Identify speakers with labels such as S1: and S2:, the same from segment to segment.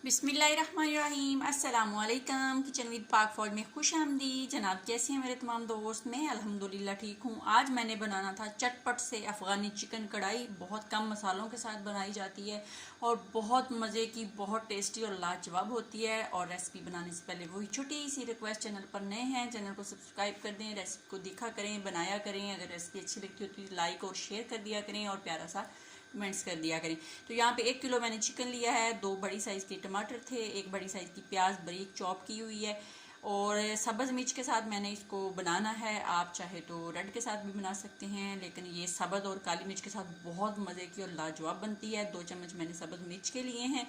S1: बिस्मिल्लाहिर्रहमानिर्रहीम अस्सलामुअलैकुम। Kitchen with पाक फॉल में खुश आमदी। जनाब कैसे हैं मेरे तमाम दोस्त? मैं अल्हम्दुलिल्लाह ठीक हूँ। आज मैंने बनाना था चटपट से अफ़गानी चिकन कढ़ाई। बहुत कम मसालों के साथ बनाई जाती है और बहुत मज़े की, बहुत टेस्टी और लाजवाब होती है। और रेसिपी बनाने से पहले वही छोटी सी रिक्वेस्ट, चैनल पर नए हैं चैनल को सब्सक्राइब कर दें, रेसिपी को देखा करें, बनाया करें। अगर रेसिपी अच्छी लगती हो तो लाइक और शेयर कर दिया करें और प्यारा सा कमेंट्स कर दिया करें। तो यहाँ पे 1 किलो मैंने चिकन लिया है, 2 बड़ी साइज़ के टमाटर थे, 1 बड़ी साइज़ की प्याज बारीक चॉप की हुई है और सब्ज़ मिर्च के साथ मैंने इसको बनाना है। आप चाहे तो रेड के साथ भी बना सकते हैं, लेकिन ये सब्ज़ और काली मिर्च के साथ बहुत मज़े की और लाजवाब बनती है। 2 चम्मच मैंने सब्ज़ मिर्च के लिए हैं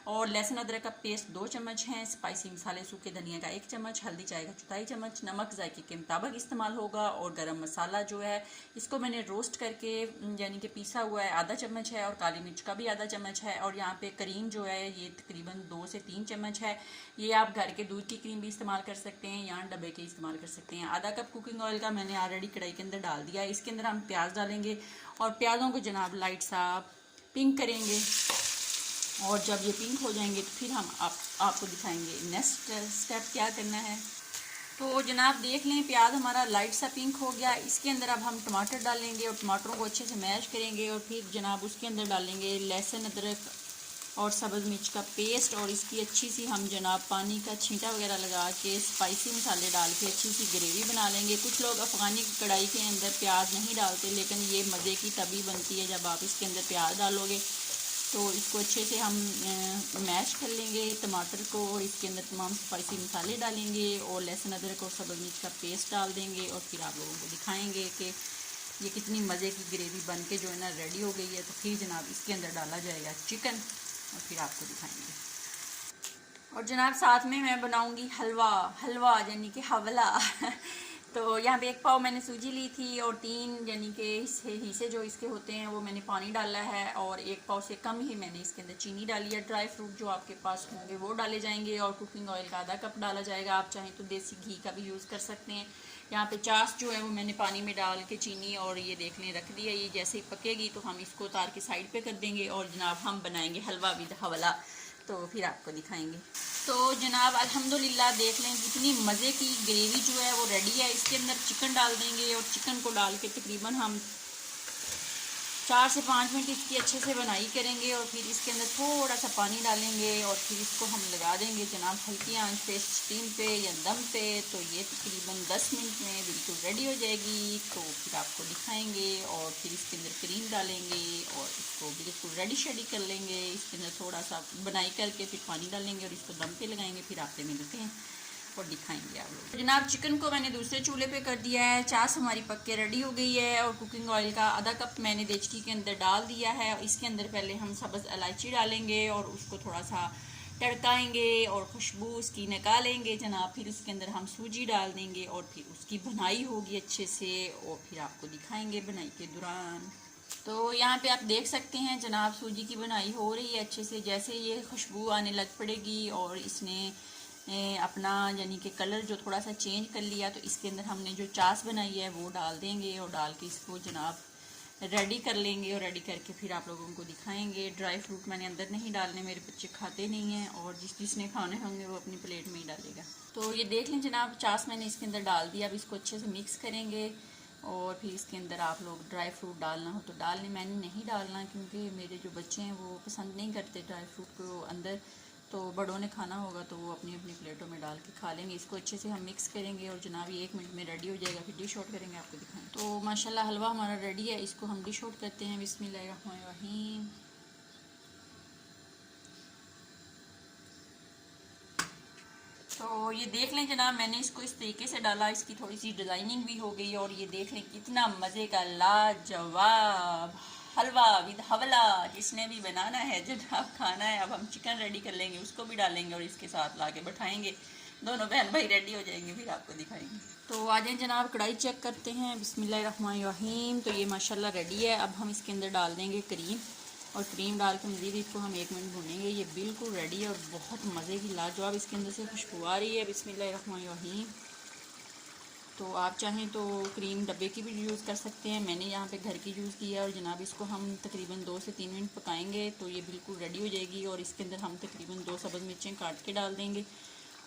S1: और लहसुन अदरक का पेस्ट 2 चम्मच हैं, स्पाइसी मसाले सूखे धनिया का 1 चम्मच, हल्दी चाय का 1/4 चम्मच, नमक जायके के मुताबिक इस्तेमाल होगा और गरम मसाला जो है इसको मैंने रोस्ट करके यानी कि पीसा हुआ है, आधा चम्मच है और काली मिर्च का भी आधा चम्मच है। और यहाँ पे क्रीम जो है ये तकरीबन 2 से 3 चम्मच है। ये आप घर के दूध की क्रीम भी इस्तेमाल कर सकते हैं या डब्बे के इस्तेमाल कर सकते हैं। आधा कप कुकिंग ऑयल का मैंने ऑलरेडी कढ़ाई के अंदर डाल दिया है। इसके अंदर हम प्याज डालेंगे और प्याज़ों को जनाब लाइट सा पिंक करेंगे और जब ये पिंक हो जाएंगे तो फिर हम आपको दिखाएंगे नेक्स्ट स्टेप क्या करना है। तो जनाब देख लें प्याज हमारा लाइट सा पिंक हो गया। इसके अंदर अब हम टमाटर डालेंगे और टमाटरों को अच्छे से मैश करेंगे और फिर जनाब उसके अंदर डालेंगे लहसुन अदरक और सब्ज़ मिर्च का पेस्ट और इसकी अच्छी सी हम जनाब पानी का छींटा वगैरह लगा के स्पाइसी मसाले डाल के अच्छी सी ग्रेवी बना लेंगे। कुछ लोग अफ़गानी कढ़ाई के अंदर प्याज नहीं डालते, लेकिन ये मज़े की तभी बनती है जब आप इसके अंदर प्याज डालोगे। तो इसको अच्छे से हम मैश कर लेंगे टमाटर को और इसके अंदर तमाम स्पाइसी मसाले डालेंगे और लहसुन अदरक और सब्ज़ मिर्च का पेस्ट डाल देंगे और फिर आप लोगों को दिखाएंगे कि ये कितनी मज़े की ग्रेवी बन के जो है ना रेडी हो गई है। तो फिर जनाब इसके अंदर डाला जाएगा चिकन और फिर आपको दिखाएंगे। और जनाब साथ में मैं बनाऊंगी हलवा यानी कि हवला तो यहाँ पे 1 पाव मैंने सूजी ली थी और 3 यानी कि हिस्से जो इसके होते हैं वो मैंने पानी डाला है और 1 पाव से कम ही मैंने इसके अंदर चीनी डाली है। ड्राई फ्रूट जो आपके पास होंगे वो डाले जाएंगे और कुकिंग ऑयल का आधा कप डाला जाएगा। आप चाहें तो देसी घी का भी यूज़ कर सकते हैं। यहाँ पे चाश जो है वो मैंने पानी में डाल के चीनी और ये देख लें रख दिया। ये जैसे ही पकेगी तो हम इसको उतार के साइड पे कर देंगे और जनाब हम बनाएंगे हलवा विद हवला। तो फिर आपको दिखाएंगे। तो जनाब अल्हम्दुलिल्लाह देख लें कितनी मज़े की ग्रेवी जो है वो रेडी है। इसके अंदर चिकन डाल देंगे और चिकन को डाल के तकरीबन हम 4 से 5 मिनट इसकी अच्छे से बनाई करेंगे और फिर इसके अंदर थोड़ा सा पानी डालेंगे और फिर इसको हम लगा देंगे जनाब हल्की आंच पे स्टीम पे या दम पे। तो ये तकरीबन 10 मिनट में बिल्कुल रेडी हो जाएगी। तो फिर आपको दिखाएंगे और फिर इसके अंदर क्रीम डालेंगे और इसको बिल्कुल रेडी शेडी कर लेंगे। इसके अंदर थोड़ा सा बनाई करके फिर पानी डालेंगे और इसको दम पे लगाएंगे। फिर आपसे मिलते हैं और दिखाएंगे आप लोग। जनाब चिकन को मैंने दूसरे चूल्हे पे कर दिया है। चास हमारी पक के रेडी हो गई है और कुकिंग ऑयल का आधा कप मैंने देचकी के अंदर डाल दिया है। इसके अंदर पहले हम सब्ज़ इलायची डालेंगे और उसको थोड़ा सा तड़काएंगे और खुशबू उसकी निकालेंगे जनाब। फिर उसके अंदर हम सूजी डाल देंगे और फिर उसकी भुनाई होगी अच्छे से और फिर आपको दिखाएंगे बनाई के दौरान। तो यहाँ पे आप देख सकते हैं जनाब सूजी की बनाई हो रही है अच्छे से। जैसे ये खुशबू आने लग पड़ेगी और इसने अपना यानी कि कलर जो थोड़ा सा चेंज कर लिया तो इसके अंदर हमने जो चास बनाई है वो डाल देंगे और डाल के इसको जनाब रेडी कर लेंगे और रेडी करके फिर आप लोगों को दिखाएंगे। ड्राई फ्रूट मैंने अंदर नहीं डालने, मेरे बच्चे खाते नहीं हैं और जिसने खाने होंगे वो अपनी प्लेट में ही डालेगा। तो ये देख लें जनाब चास मैंने इसके अंदर डाल दिया। अब इसको अच्छे से मिक्स करेंगे और फिर इसके अंदर आप लोग ड्राई फ्रूट डालना हो तो डाल लें। मैंने नहीं डालना क्योंकि मेरे जो बच्चे हैं वो पसंद नहीं करते ड्राई फ्रूट को अंदर। तो बड़ों ने खाना होगा तो वो अपनी अपनी प्लेटों में डाल के खा लेंगे। इसको अच्छे से हम मिक्स करेंगे और जनाब ये 1 मिनट में रेडी हो जाएगा। फिर डिश आउट करेंगे, आपको दिखाएं। तो माशाल्लाह हलवा हमारा रेडी है। इसको हम डिश आउट करते हैं। बिस्मिल्लाहिर्रहमानिर्रहीम। तो ये देख लें जनाब मैंने इसको इस तरीके से डाला, इसकी थोड़ी सी डिज़ाइनिंग भी हो गई और ये देख लें कितना मज़े का लाजवाब हलवा विद हवला। जिसने भी बनाना है जनाब खाना है। अब हम चिकन रेडी कर लेंगे, उसको भी डालेंगे और इसके साथ ला के बैठाएँगे। दोनों बहन भाई रेडी हो जाएंगे, फिर आपको दिखाएंगे। तो आ जाए जनाब कढ़ाई चेक करते हैं। बिस्मिल्लाहिर्रहमानिर्रहीम। तो ये माशाल्लाह रेडी है। अब हम इसके अंदर डाल देंगे क्रीम और क्रीम डाल के मज़ीद इसको हम 1 मिनट भूनेंगे। ये बिल्कुल रेडी है और बहुत मज़े की लाजवाब इसके अंदर से खुशबू आ रही है। बिस्मिल्लाहिर्रहमानिर्रहीम। तो आप चाहें तो क्रीम डब्बे की भी यूज़ कर सकते हैं, मैंने यहाँ पे घर की यूज़ किया है। और जनाब इसको हम तकरीबन 2 से 3 मिनट पकाएंगे तो ये बिल्कुल रेडी हो जाएगी। और इसके अंदर हम तकरीबन 2 सब्ज़ मिर्चें काट के डाल देंगे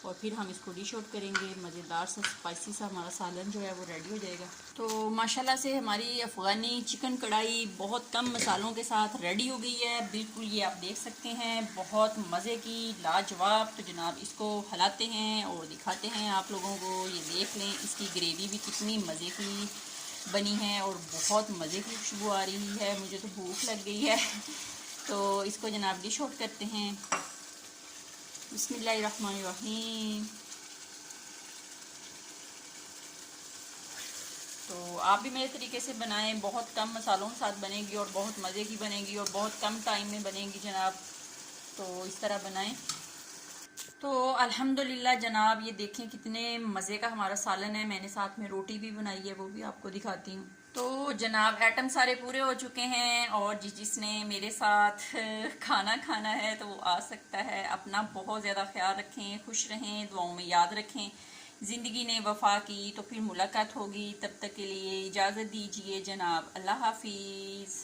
S1: और फिर हम इसको डिश आउट करेंगे। मज़ेदार सा स्पाइसी सा हमारा सालन जो है वो रेडी हो जाएगा। तो माशाल्लाह से हमारी अफ़गानी चिकन कढ़ाई बहुत कम मसालों के साथ रेडी हो गई है। बिल्कुल ये आप देख सकते हैं, बहुत मज़े की, लाजवाब। तो जनाब इसको हिलाते हैं और दिखाते हैं आप लोगों को। ये देख लें, इसकी ग्रेवी भी कितनी मज़े की बनी है और बहुत मज़े की खुशबू आ रही है। मुझे तो भूख लग गई है। तो इसको जनाब डिश आउट करते हैं। बिस्मिल्लाहिर्रहमानिर्रहीम। तो आप भी मेरे तरीके से बनाएं, बहुत कम मसालों के साथ बनेगी और बहुत मज़े की बनेगी और बहुत कम टाइम में बनेगी जनाब। तो इस तरह बनाएं। तो अल्हम्दुलिल्लाह जनाब, ये देखें कितने मज़े का हमारा सालन है। मैंने साथ में रोटी भी बनाई है, वो भी आपको दिखाती हूँ। तो जनाब आइटम सारे पूरे हो चुके हैं और जिसने मेरे साथ खाना खाना है तो वो आ सकता है। अपना बहुत ज़्यादा ख्याल रखें, खुश रहें, दुआओं में याद रखें। ज़िंदगी ने वफा की तो फिर मुलाकात होगी। तब तक के लिए इजाज़त दीजिए जनाब। अल्लाह हाफिज़।